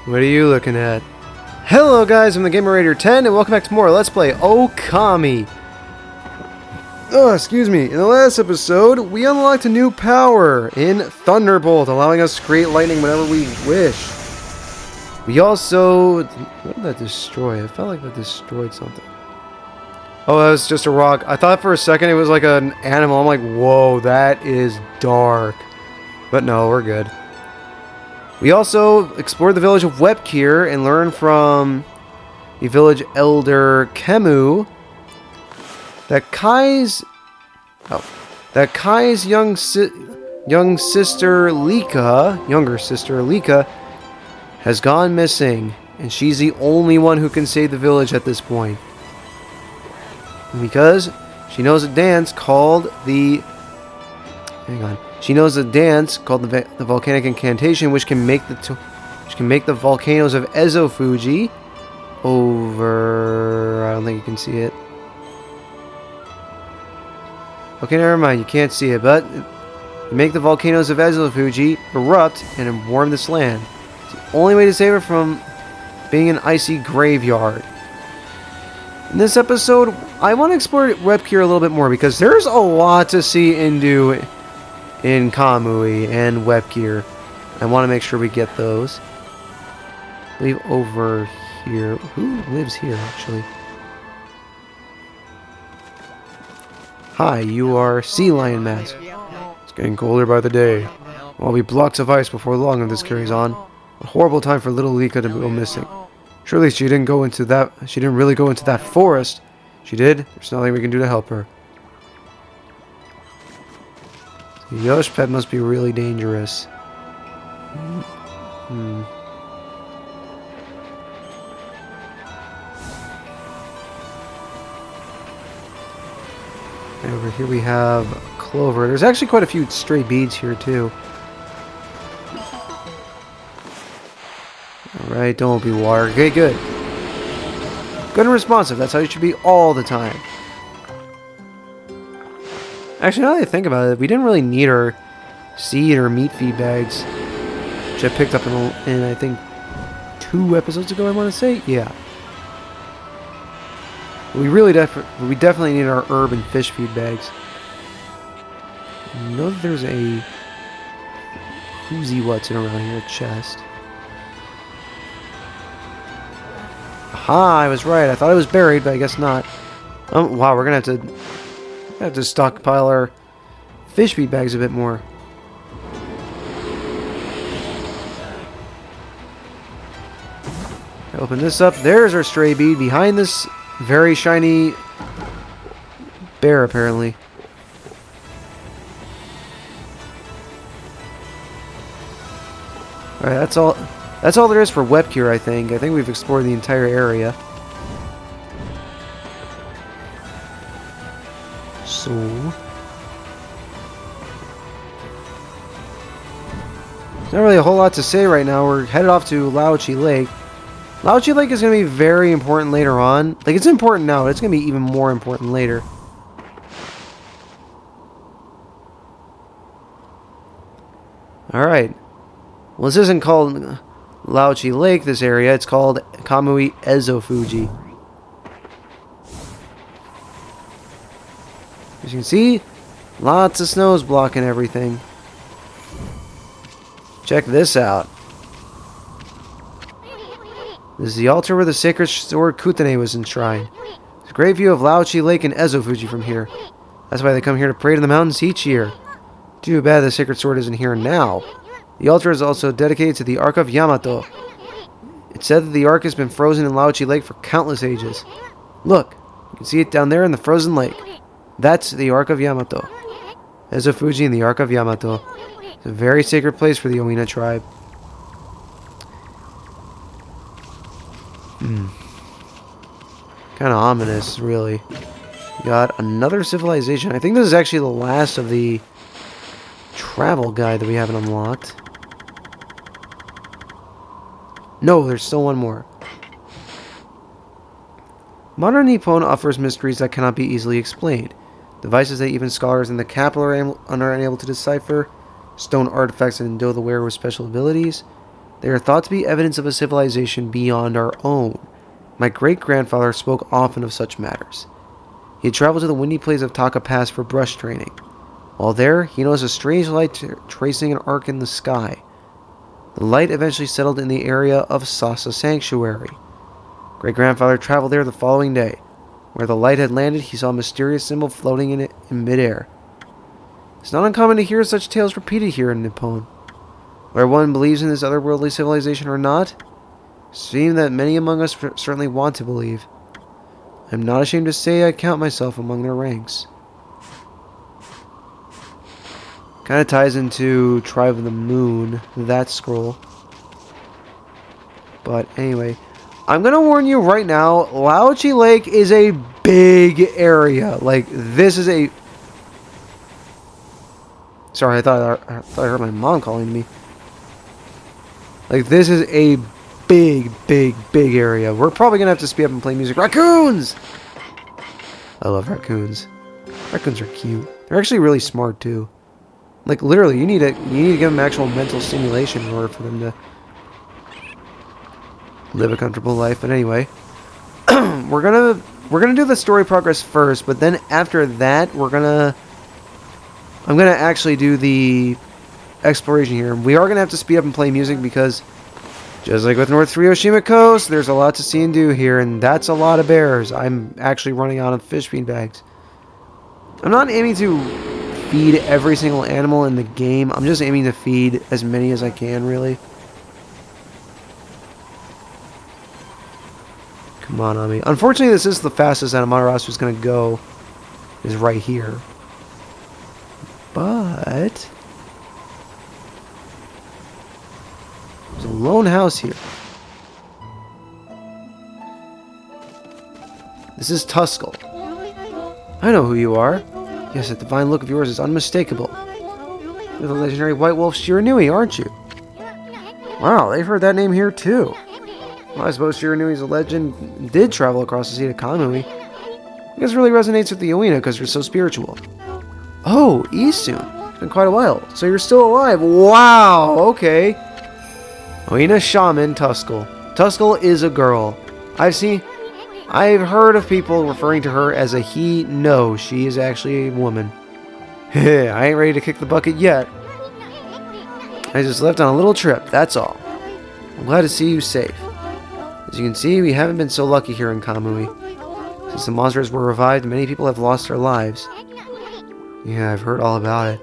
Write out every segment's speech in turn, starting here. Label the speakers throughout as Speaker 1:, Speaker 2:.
Speaker 1: What are you looking at? Hello guys, I'm the Gamer Raider 10 and welcome back to more Let's Play Okami. Oh, excuse me. In the last episode, we unlocked a new power in Thunderbolt, allowing us to create lightning whenever we wish. We also... What did that destroy? I felt like that destroyed something. Oh, that was just a rock. I thought for a second it was like an animal. I'm like, whoa, that is dark. But no, we're good. We also explored the village of Webkir and learned from the village elder Kemu that Kai's younger sister Lika has gone missing, and she's the only one who can save the village at this point. And because she knows a dance called the volcanic incantation, which can make the volcanoes of Ezo Fuji over. I don't think you can see it. Okay, never mind. You can't see it, but make the volcanoes of Ezo Fuji erupt and warm this land. It's the only way to save it from being an icy graveyard. In this episode, I want to explore Webkir a little bit more because there's a lot to see and do in Kamui and Webkir. I want to make sure we get those. I believe over here. Who lives here, actually? Hi, you are Sea Lion Mask. It's getting colder by the day. I'll be blocks of ice before long if this carries on. A horrible time for little Lika to go missing. Surely she didn't really go into that forest. She did. There's nothing we can do to help her. The Yoshpet must be really dangerous. And over here we have clover. There's actually quite a few stray beads here too. Alright, don't be water. Okay, good. Good and responsive. That's how you should be all the time. Actually, now that I think about it, we didn't really need our seed or meat feed bags, which I picked up in I think 2 episodes ago, I want to say. Yeah. We definitely need our herb and fish feed bags. I know that there's a whoozy what's in around here, a chest. Aha, I was right. I thought it was buried, but I guess not. Wow, we're gonna have to stockpile our fish feed bags a bit more. Open this up. There's our stray bead behind this very shiny bear, apparently. Alright, that's all there is for Webkir, I think. I think we've explored the entire area. So... there's not really a whole lot to say right now. We're headed off to Laochi Lake. Laochi Lake is going to be very important later on. Like, it's important now, but it's going to be even more important later. Alright. Well, this isn't called Laochi Lake, this area. It's called Kamui Ezo Fuji. As you can see, lots of snow is blocking everything. Check this out. This is the altar where the sacred sword Kutane was enshrined. It's a great view of Laochi Lake and Ezo Fuji from here. That's why they come here to pray to the mountains each year. Too bad the sacred sword isn't here now. The altar is also dedicated to the Ark of Yamato. It's said that the Ark has been frozen in Laochi Lake for countless ages. Look, you can see it down there in the frozen lake. That's the Ark of Yamato. Ezo Fuji and the Ark of Yamato. It's a very sacred place for the Oina tribe. Kind of ominous, really. We got another civilization. I think this is actually the last of the travel guide that we haven't unlocked. No, there's still one more. Modern Nippon offers mysteries that cannot be easily explained. Devices that even scholars in the capital are unable to decipher. Stone artifacts that endow the wearer with special abilities. They are thought to be evidence of a civilization beyond our own. My great-grandfather spoke often of such matters. He had traveled to the windy plains of Taka Pass for brush training. While there, he noticed a strange light tracing an arc in the sky. The light eventually settled in the area of Sasa Sanctuary. Great-grandfather traveled there the following day. Where the light had landed, he saw a mysterious symbol floating in it in midair. It's not uncommon to hear such tales repeated here in Nippon. Whether one believes in this otherworldly civilization or not, it seems that many among us certainly want to believe. I am not ashamed to say I count myself among their ranks. Kind of ties into Tribe of the Moon, that scroll. But anyway, I'm going to warn you right now, Laochi Lake is a big area. Like, this is a... Sorry, I thought I heard my mom calling me. Like, this is a big area. We're probably going to have to speed up and play music. Raccoons! I love raccoons. Raccoons are cute. They're actually really smart, too. Like, literally, you need to give them actual mental stimulation in order for them to live a comfortable life. But anyway, we're gonna do the story progress first, but then after that, I'm gonna actually do the exploration here. We are gonna have to speed up and play music because, just like with North Ryoshima Coast, there's a lot to see and do here, and that's a lot of bears. I'm actually running out of fish bean bags. I'm not aiming to feed every single animal in the game. I'm just aiming to feed as many as I can, really. Come on, Ami. Unfortunately, this is the fastest that Amaterasu is going to go, is right here. But there's a lone house here. This is Tuskull. I know who you are. Yes, that divine look of yours is unmistakable. You're the legendary White Wolf Shiranui, aren't you? Wow, they've heard that name here too. Well, I suppose Shiranui's a legend did travel across the sea to Kamui. I guess it really resonates with the Oina because you're so spiritual. Oh, Isun. It's been quite a while. So you're still alive. Wow, okay. Oina Shaman Tuskull. Tuskull is a girl. I've heard of people referring to her as a he. No, she is actually a woman. I ain't ready to kick the bucket yet. I just left on a little trip, that's all. I'm glad to see you safe. As you can see, we haven't been so lucky here in Kamui. Since the monsters were revived, many people have lost their lives. Yeah, I've heard all about it.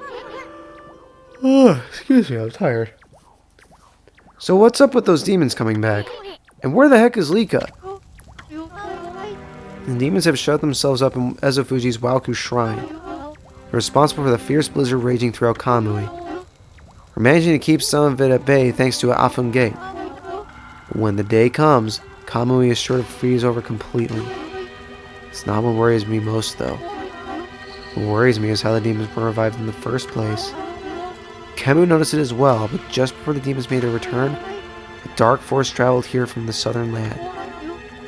Speaker 1: Oh, excuse me, I'm tired. So what's up with those demons coming back? And where the heck is Lika? The demons have shut themselves up in Ezofuji's Waoku Shrine. They're responsible for the fierce blizzard raging throughout Kamui. We're managing to keep some of it at bay thanks to Afun Gate. When the day comes, Kamui is sure to freeze over completely. It's not what worries me most, though. What worries me is how the demons were revived in the first place. Kemu noticed it as well, but just before the demons made their return, a dark force traveled here from the southern land.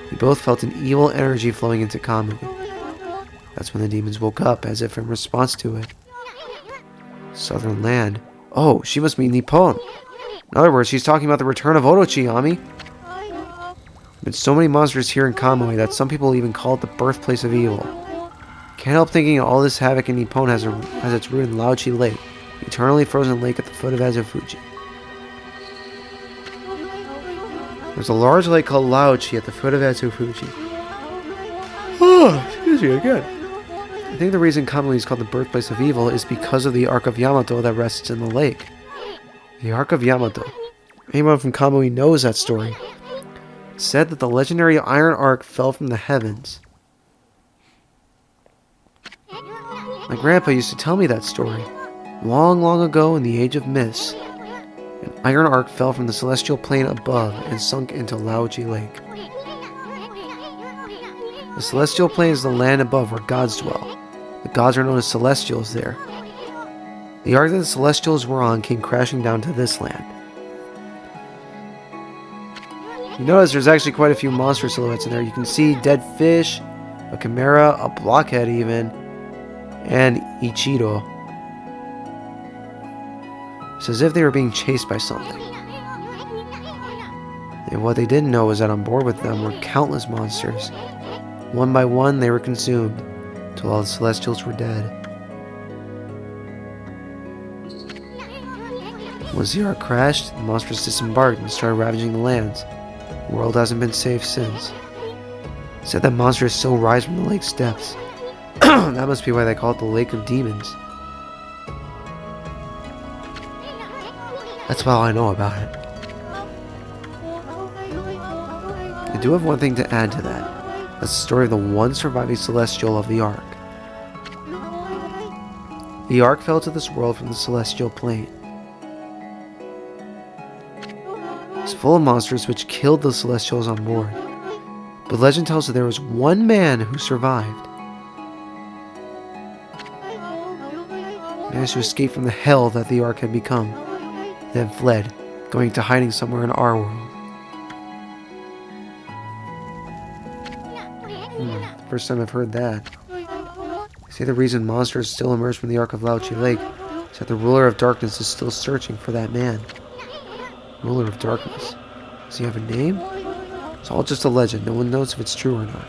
Speaker 1: We both felt an evil energy flowing into Kamui. That's when the demons woke up, as if in response to it. Southern land. Oh, she must mean Nippon. In other words, she's talking about the return of Orochi, Ami. There have been so many monsters here in Kamui that some people even call it the birthplace of evil. Can't help thinking all this havoc in Nippon has its root in Laochi Lake, the eternally frozen lake at the foot of Ezofuji. There's a large lake called Laochi at the foot of Ezofuji. Oh, excuse me again. I think the reason Kamui is called the birthplace of evil is because of the Ark of Yamato that rests in the lake. The Ark of Yamato. Anyone from Kamui knows that story. It's said that the legendary Iron Ark fell from the heavens. My grandpa used to tell me that story. Long ago in the Age of Myths. An iron ark fell from the celestial plane above and sunk into Laochi Lake. The celestial plane is the land above where gods dwell. The gods are known as celestials there. The ark that the celestials were on came crashing down to this land. You notice there's actually quite a few monster silhouettes in there. You can see dead fish, a chimera, a blockhead even, and Ichido. It's as if they were being chased by something. And what they didn't know was that on board with them were countless monsters. One by one, they were consumed, until all the Celestials were dead. Once the Ark crashed, the monsters disembarked and started ravaging the lands. The world hasn't been safe since. It said that monsters still rise from the lake's depths. That must be why they call it the Lake of Demons. That's all I know about it. I do have one thing to add to that. That's the story of the one surviving Celestial of the Ark. The Ark fell to this world from the Celestial plane. It's full of monsters which killed the Celestials on board. But legend tells that there was one man who survived. He managed to escape from the hell that the Ark had become, then fled, going to hiding somewhere in our world. First time I've heard that. They say the reason monsters still emerge from the Ark of Laochi Lake is that the ruler of darkness is still searching for that man. Ruler of darkness. Does he have a name? It's all just a legend. No one knows if it's true or not.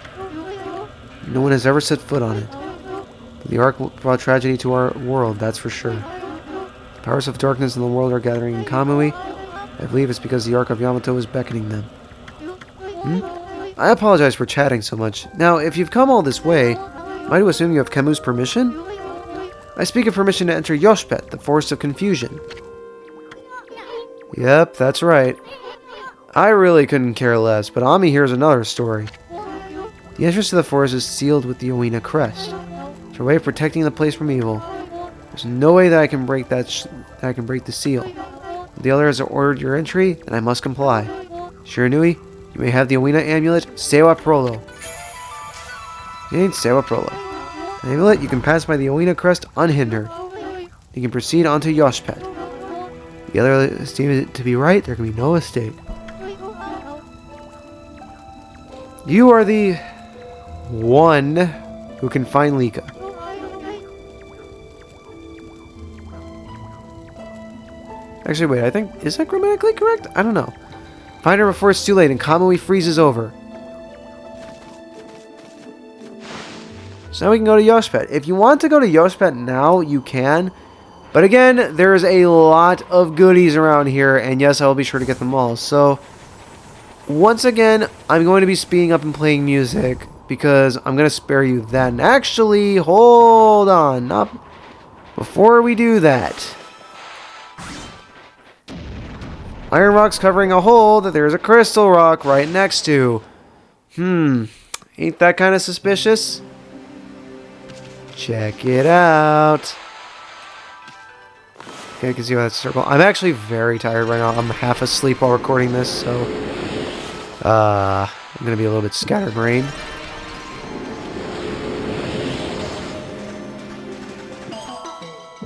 Speaker 1: No one has ever set foot on it. But the Ark brought tragedy to our world, that's for sure. The powers of darkness in the world are gathering in Kamui. I believe it's because the Ark of Yamato is beckoning them. I apologize for chatting so much. Now, if you've come all this way, am I to assume you have Kemu's permission? I speak of permission to enter Yoshpet, the Forest of Confusion. Yep, that's right. I really couldn't care less, but Ami here's another story. The entrance to the forest is sealed with the Owina crest. It's her way of protecting the place from evil. There's no way that I can break the seal. If the other has ordered your entry, then I must comply. Shiranui, you may have the Owina amulet, Sewa Prolo. Sewa Prolo. An amulet, you can pass by the Owina crest unhindered. You can proceed onto Yoshpet. The other is deemed to be right, there can be no mistake. You are the one who can find Lika. Actually, wait, I think, is that grammatically correct? I don't know. Find her before it's too late and Kamui freezes over. So now we can go to Yoshpet. If you want to go to Yoshpet now, you can. But again, there's a lot of goodies around here, and yes, I will be sure to get them all. So, once again, I'm going to be speeding up and playing music, because I'm going to spare you that. And actually, hold on. Before we do that, iron rock's covering a hole that there's a crystal rock right next to. Ain't that kind of suspicious? Check it out. Okay, I can see why that's a circle. I'm actually very tired right now. I'm half asleep while recording this, so I'm gonna be a little bit scatterbrained.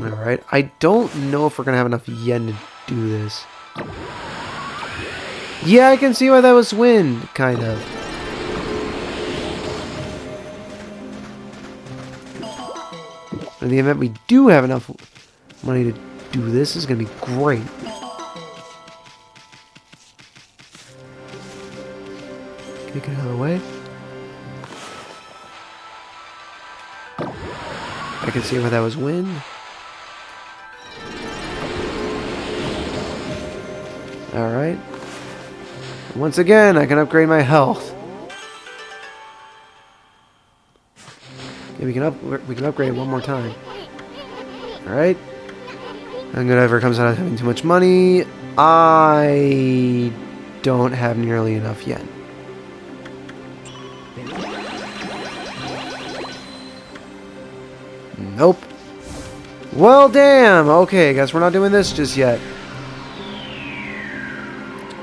Speaker 1: Alright, I don't know if we're gonna have enough yen to do this. Yeah, I can see why that was wind, kind of. In the event we do have enough money to do this, is going to be great. Can we get out of the way? I can see why that was wind. Alright. Once again, I can upgrade my health. Yeah, we can upgrade it one more time. Alright. And whatever comes out of having too much money, I don't have nearly enough yen. Nope. Well, damn. Okay, guess we're not doing this just yet.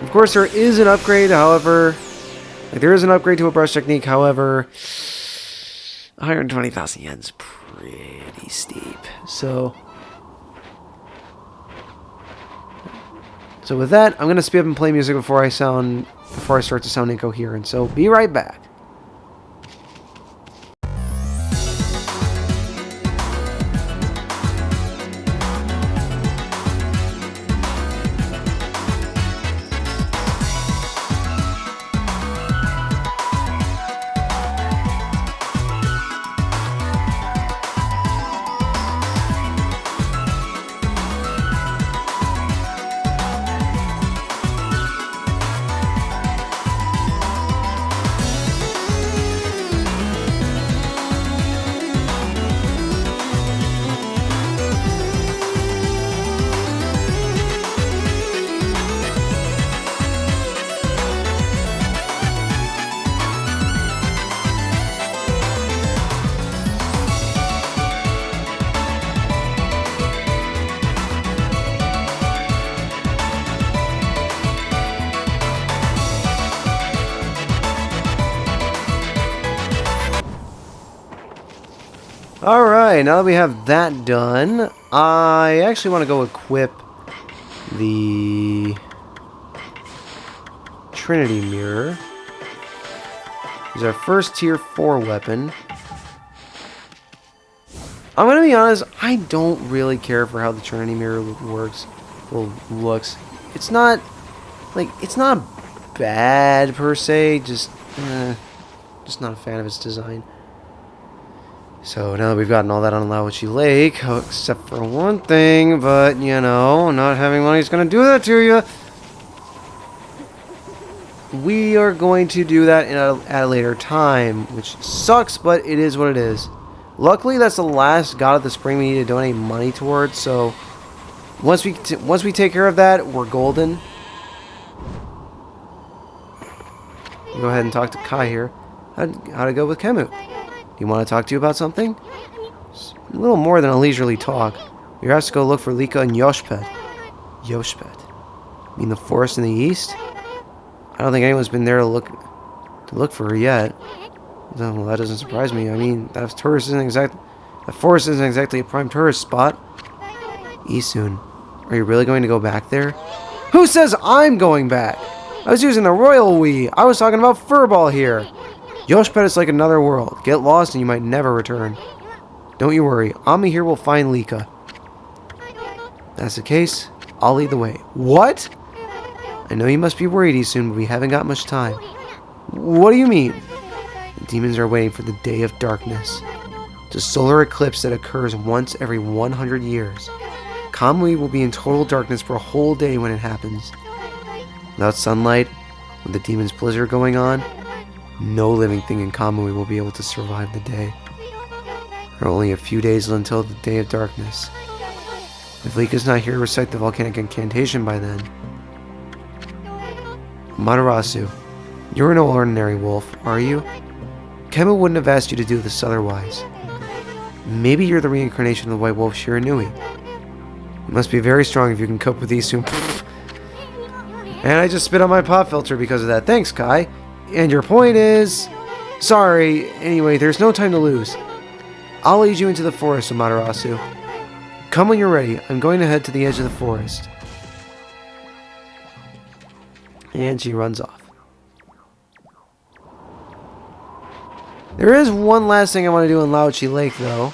Speaker 1: Of course, there is an upgrade, however... there is an upgrade to a brush technique, however... 120,000 yen's pretty steep. So with that, I'm going to speed up and play music before I start to sound incoherent. So be right back. Alright, now that we have that done, I actually want to go equip the Trinity Mirror. It's our first tier 4 weapon. I'm gonna be honest, I don't really care for how the Trinity Mirror works. Well, looks. It's not, like, it's not bad per se, just not a fan of its design. So now that we've gotten all that on Laochi Lake, except for one thing, but, you know, not having money is gonna do that to you. We are going to do that at a later time, which sucks, but it is what it is. Luckily, that's the last God of the Spring we need to donate money towards, so once we take care of that, we're golden. Go ahead and talk to Kai here. How'd it go with Kemu? Do you want to talk to you about something? It's a little more than a leisurely talk. You're asked to go look for Lika and Yoshpet. Yoshpet? You mean the forest in the east? I don't think anyone's been there to look for her yet. Well, that doesn't surprise me. I mean, that forest isn't exactly a prime tourist spot. Isun, are you really going to go back there? Who says I'm going back? I was using the royal we. I was talking about Furball here. Yoshpet is like another world. Get lost and you might never return. Don't you worry. Ami here will find Lika. If that's the case, I'll lead the way. What? I know you must be worried, Isun, but we haven't got much time. What do you mean? The demons are waiting for the Day of Darkness. It's a solar eclipse that occurs once every 100 years. Kamui will be in total darkness for a whole day when it happens. Without sunlight, with the demon's blizzard going on, no living thing in Kamui will be able to survive the day. There are only a few days until the Day of Darkness. If Lika's not here to recite the volcanic incantation by then. Matarasu, you're no ordinary wolf, are you? Kemu wouldn't have asked you to do this otherwise. Maybe you're the reincarnation of the white wolf Shiranui. You must be very strong if you can cope with these soon. And I just spit on my pop filter because of that. Thanks, Kai. And your point is... Sorry. Anyway, there's no time to lose. I'll lead you into the forest, Amaterasu. Come when you're ready. I'm going to head to the edge of the forest. And she runs off. There is one last thing I want to do in Laochi Lake, though.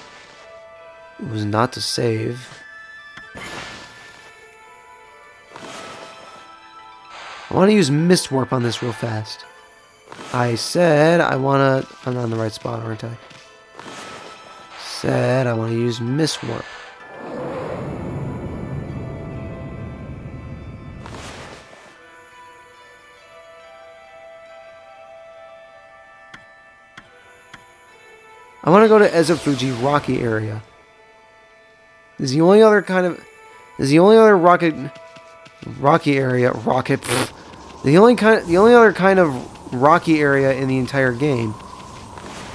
Speaker 1: It was not to save. I want to use Mist Warp on this real fast. I said I want to... I'm not in the right spot, aren't I? Said I want to use Mist Warp. I want to go to Ezofuji Rocky area. Is the only other kind of... Is the only other rocky area... Rocket... Pfft. The only other kind of rocky area in the entire game.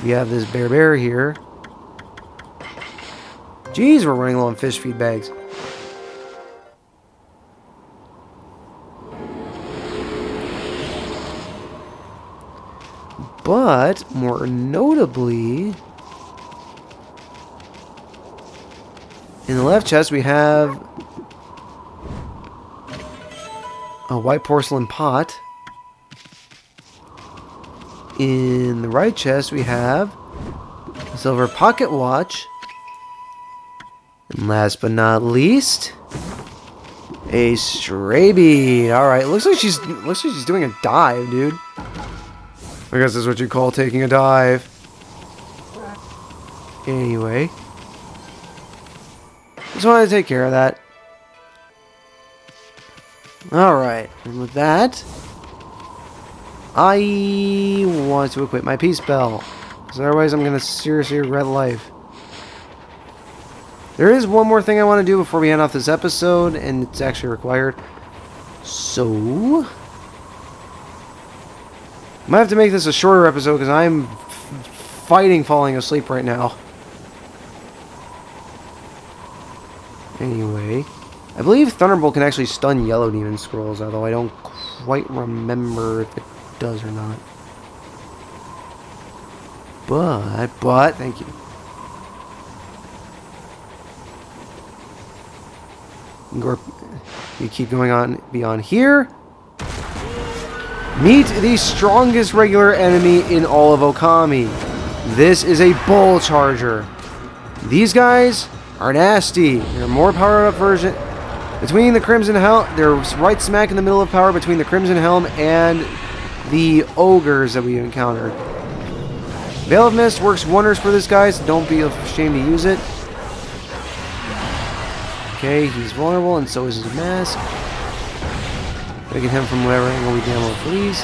Speaker 1: We have this bear here. Jeez, we're running low on fish feed bags. But, more notably... In the left chest, we have a white porcelain pot. In the right chest, we have a silver pocket watch. And last but not least, a stray bead. All right, looks like she's doing a dive, dude. I guess that's what you call taking a dive. Anyway. Just wanted to take care of that. Alright, and with that, I want to equip my peace bell. Because otherwise I'm going to seriously regret life. There is one more thing I want to do before we end off this episode, and it's actually required. So... I might have to make this a shorter episode because I'm fighting falling asleep right now. Anyway, I believe Thunderbolt can actually stun yellow demon scrolls, although I don't quite remember if it does or not. But, thank you. You keep going on beyond here. Meet the strongest regular enemy in all of Okami. This is a bull charger. These guys are nasty. They're a more powered up version. Between the Crimson Helm, they're right smack in the middle of power between the Crimson Helm and the ogres that we encountered. Veil of Mist works wonders for this guy, so don't be ashamed to use it. Okay, he's vulnerable, and so is his mask. Gotta get him from whatever angle we damn well please.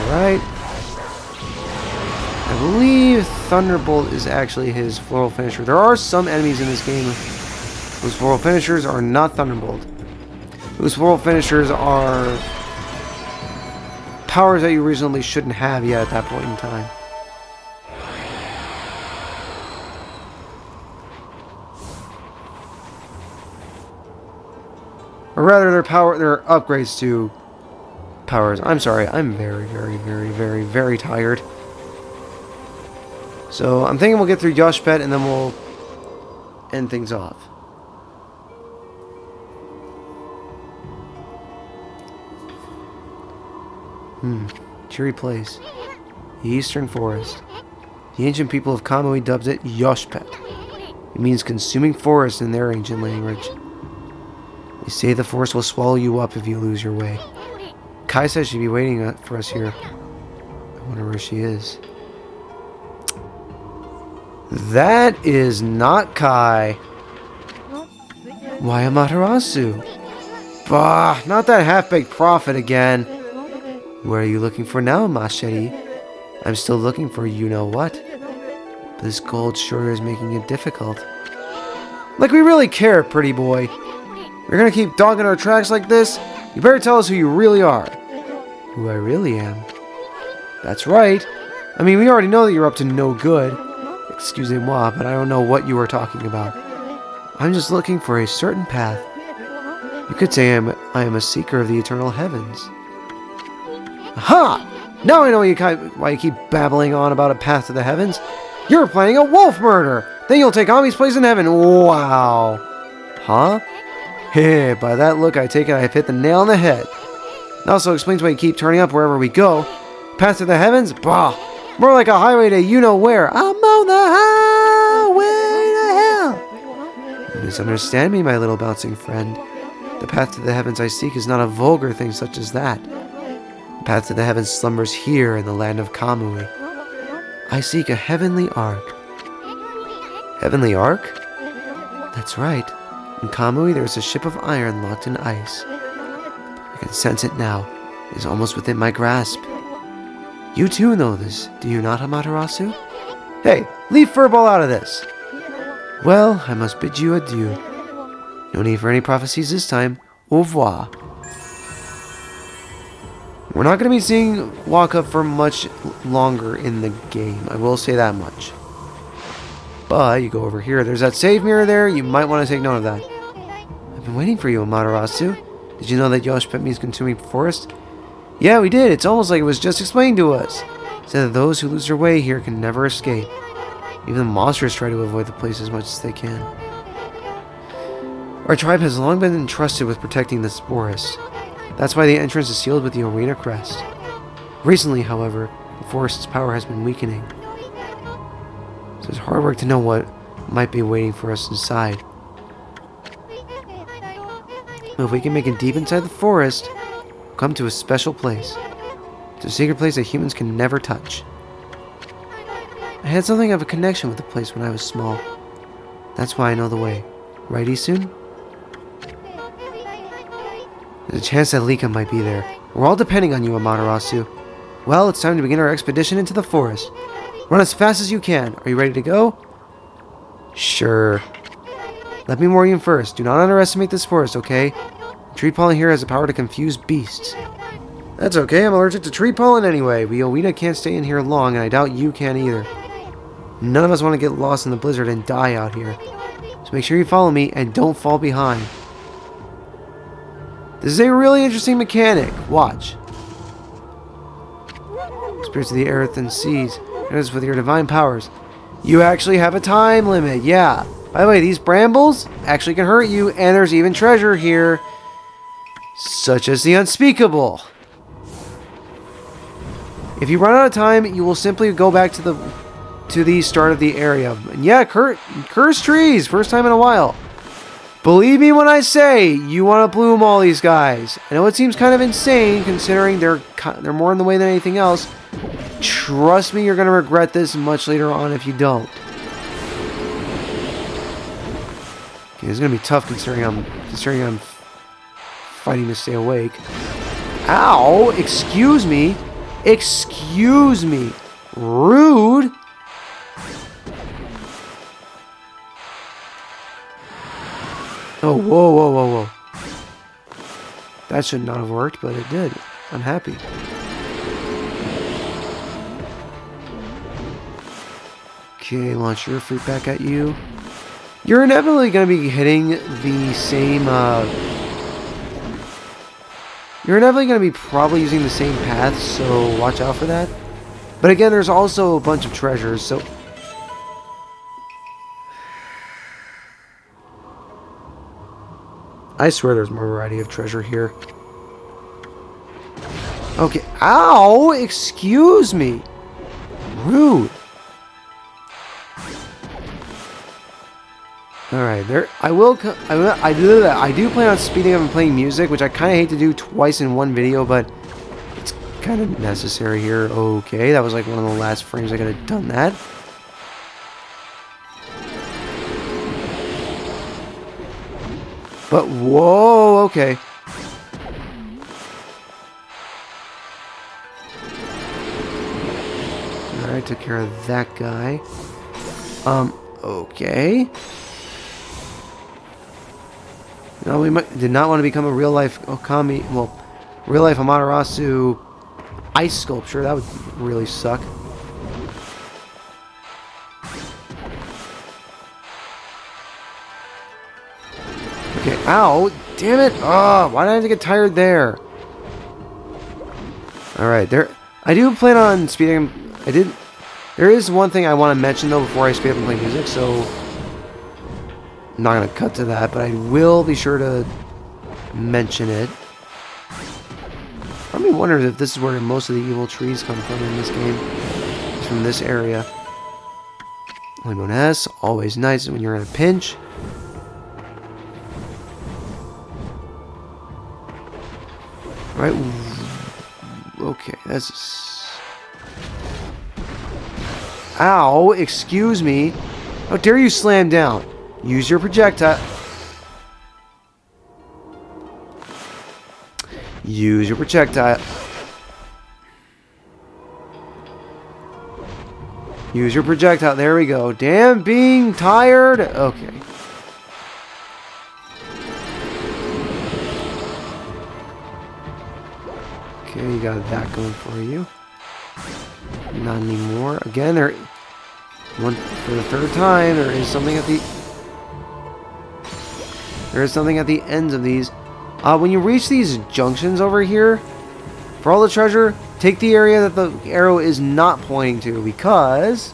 Speaker 1: Alright. I believe Thunderbolt is actually his floral finisher. There are some enemies in this game whose floral finishers are not Thunderbolt. Whose floral finishers are powers that you reasonably shouldn't have yet at that point in time. Or rather, they're upgrades to powers. I'm sorry, I'm very tired. So I'm thinking we'll get through Yoshpet and then we'll end things off. Cheery place. The Eastern Forest. The ancient people of Kamui dubbed it Yoshpet. It means consuming forest in their ancient language. They say the forest will swallow you up if you lose your way. Kai says she'd be waiting for us here. I wonder where she is. That is not Kai. Why Amaterasu? Bah, not that half-baked prophet again. Where are you looking for now, Machete? I'm still looking for you-know-what. But this gold sure is making it difficult. Like we really care, pretty boy. You're gonna keep dogging our tracks like this? You better tell us who you really are. Who I really am? That's right. I mean, we already know that you're up to no good. Excusez-moi, but I don't know what you are talking about. I'm just looking for a certain path. You could say I am a seeker of the eternal heavens. Aha! Now I know why you keep babbling on about a path to the heavens. You're planning a wolf murder! Then you'll take Ami's place in heaven. Wow. Huh? Hey, by that look, I take it I've hit the nail on the head. It also explains why you keep turning up wherever we go. Path to the heavens? Bah! More like a highway to you-know-where. I'm on the highway to hell! You misunderstand me, my little bouncing friend. The path to the heavens I seek is not a vulgar thing such as that. The path to the heavens slumbers here in the land of Kamui. I seek a heavenly ark. Heavenly ark? That's right. In Kamui, there is a ship of iron locked in ice. I can sense it now. It is almost within my grasp. You too know this, do you not, Amaterasu? Hey, leave Furball out of this! Well, I must bid you adieu. No need for any prophecies this time. Au revoir. We're not going to be seeing Waka for much longer in the game. I will say that much. But you go over here. There's that save mirror there. You might want to take note of that. I've been waiting for you, Amaterasu. Did you know that Yoshpet means consuming forest? Yeah, we did. It's almost like it was just explained to us. It said that those who lose their way here can never escape. Even the monsters try to avoid the place as much as they can. Our tribe has long been entrusted with protecting this forest. That's why the entrance is sealed with the arena crest. Recently, however, the forest's power has been weakening. So it's hard work to know what might be waiting for us inside. But if we can make it deep inside the forest, we'll come to a special place. It's a secret place that humans can never touch. I had something of a connection with the place when I was small. That's why I know the way. Right, Isun? There's a chance that Lika might be there. We're all depending on you, Amaterasu. Well, it's time to begin our expedition into the forest. Run as fast as you can. Are you ready to go? Sure. Let me warn you first. Do not underestimate this forest, okay? Tree pollen here has the power to confuse beasts. That's okay. I'm allergic to tree pollen anyway. We Owina can't stay in here long, and I doubt you can either. None of us want to get lost in the blizzard and die out here. So make sure you follow me and don't fall behind. This is a really interesting mechanic. Watch. Spirits of the earth and seas. It is with your divine powers. You actually have a time limit, yeah. By the way, these brambles actually can hurt you, and there's even treasure here, such as the unspeakable. If you run out of time, you will simply go back to the start of the area. And yeah, cursed trees, first time in a while. Believe me when I say you want to bloom all these guys. I know it seems kind of insane considering they're more in the way than anything else. Trust me, you're going to regret this much later on if you don't. Okay, it's going to be tough considering I'm fighting to stay awake. Ow! Excuse me. Excuse me. Rude. Oh, whoa, whoa, whoa, whoa. That should not have worked, but it did. I'm happy. Okay, launch your fruit back at you. You're inevitably going to be hitting the same, You're inevitably going to be probably using the same path, so watch out for that. But again, there's also a bunch of treasures, so... I swear there's more variety of treasure here. Okay. Ow! Excuse me! Rude. Alright, there. I do plan on speeding up and playing music, which I kind of hate to do twice in one video, but it's kind of necessary here. Okay, that was like one of the last frames I could have done that. But whoa, okay. Alright, took care of that guy. Okay. No, we did not want to become a real-life Okami, well, real-life Amaterasu ice sculpture. That would really suck. Okay, ow, damn it. Oh, why did I have to get tired there? Alright, I do plan on speeding. There is one thing I want to mention, though, before I speed up and play music, so... I'm not going to cut to that, but I will be sure to mention it. Part of me wonders if this is where most of the evil trees come from in this game. It's from this area. Lemon S, always nice when you're in a pinch. Right. Okay, that's... Ow, excuse me. How dare you slam down? Use your projectile. Use your projectile. Use your projectile. There we go. Damn being tired. Okay. Okay, you got that going for you. Not anymore. Again, for the third time, there is something at the... There is something at the ends of these. When you reach these junctions over here, for all the treasure, take the area that the arrow is not pointing to, because...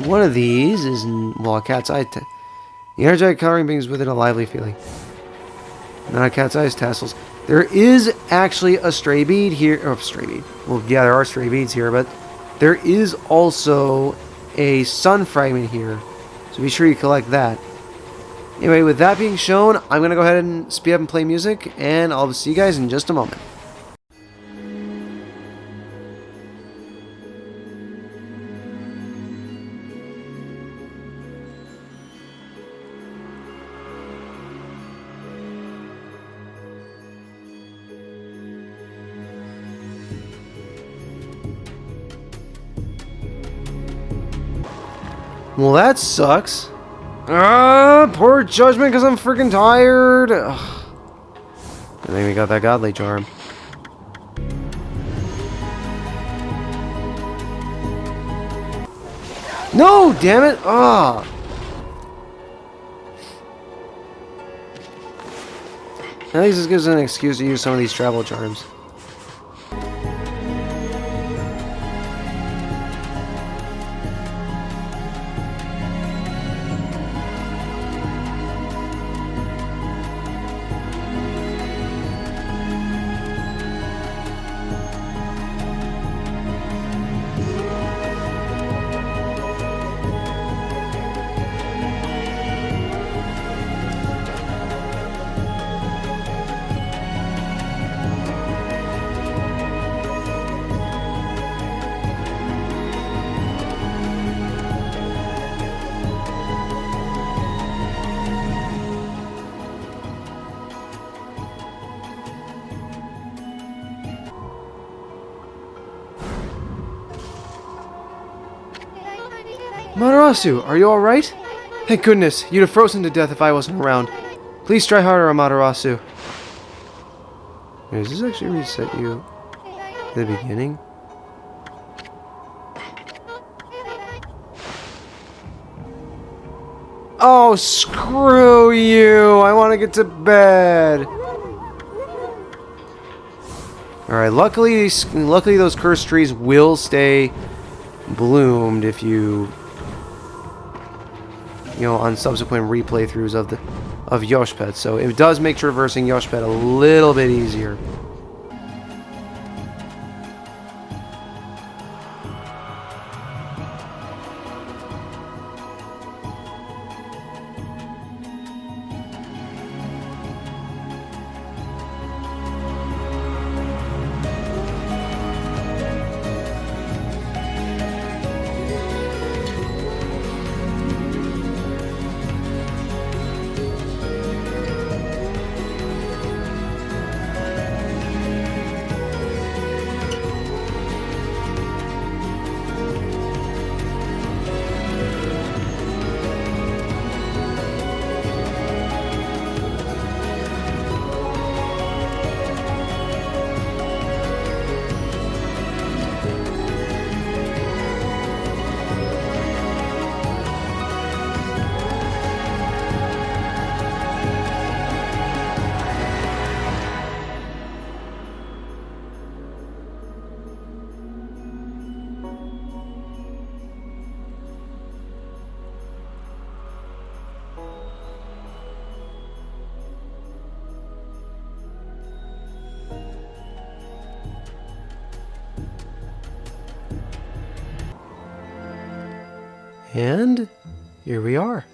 Speaker 1: one of these is, well, a cat's eye. The energetic coloring brings with it a lively feeling. Not a cat's eyes tassels. There is actually a stray bead here. Oh, stray bead. Well, yeah, there are stray beads here, but there is also a sun fragment here. So be sure you collect that. Anyway, with that being shown, I'm going to go ahead and speed up and play music, and I'll see you guys in just a moment. Well, that sucks. Poor judgment because I'm freaking tired. Ugh. And then we got that godly charm. No, damn it. At least this gives an excuse to use some of these travel charms. Amaterasu, are you alright? Thank goodness, you'd have frozen to death if I wasn't around. Please try harder, Amaterasu. Wait, does this actually reset you at the beginning? Oh, screw you! I want to get to bed! Alright, luckily those cursed trees will stay bloomed if you know, on subsequent replaythroughs of Yoshpet. So it does make traversing Yoshpet a little bit easier. And here we are.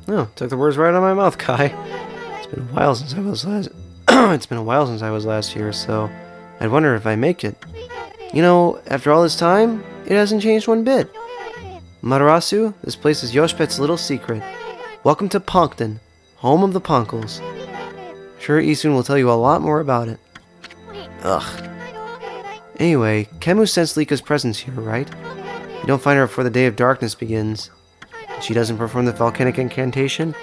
Speaker 1: Oh, took the words right out of my mouth, Kai. It's been a while since I was last it's been a while since I was last here, so I'd wonder if I make it. You know, after all this time, it hasn't changed one bit. Amaterasu, this place is Yoshpet's little secret. Welcome to Punkton, home of the Punkles. I'm sure Isun will tell you a lot more about it. Ugh. Anyway, Kemu sensed Lika's presence here, right? You don't find her before the Day of Darkness begins. If she doesn't perform the volcanic incantation,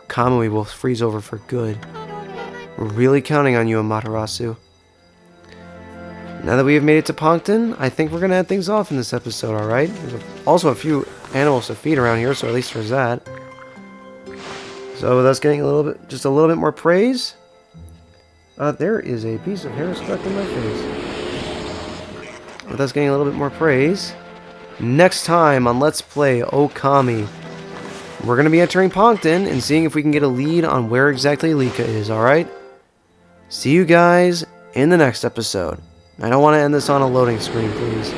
Speaker 1: Kamui will freeze over for good. We're really counting on you, Amaterasu. Now that we have made it to Punkton, I think we're going to end things off in this episode, alright? There's also a few animals to feed around here, so at least there's that. So with us getting just a little bit more praise, there is a piece of hair stuck in my face. With us getting a little bit more praise, next time on Let's Play Okami, we're going to be entering Punkton and seeing if we can get a lead on where exactly Lika is, alright? See you guys in the next episode. I don't want to end this on a loading screen, please.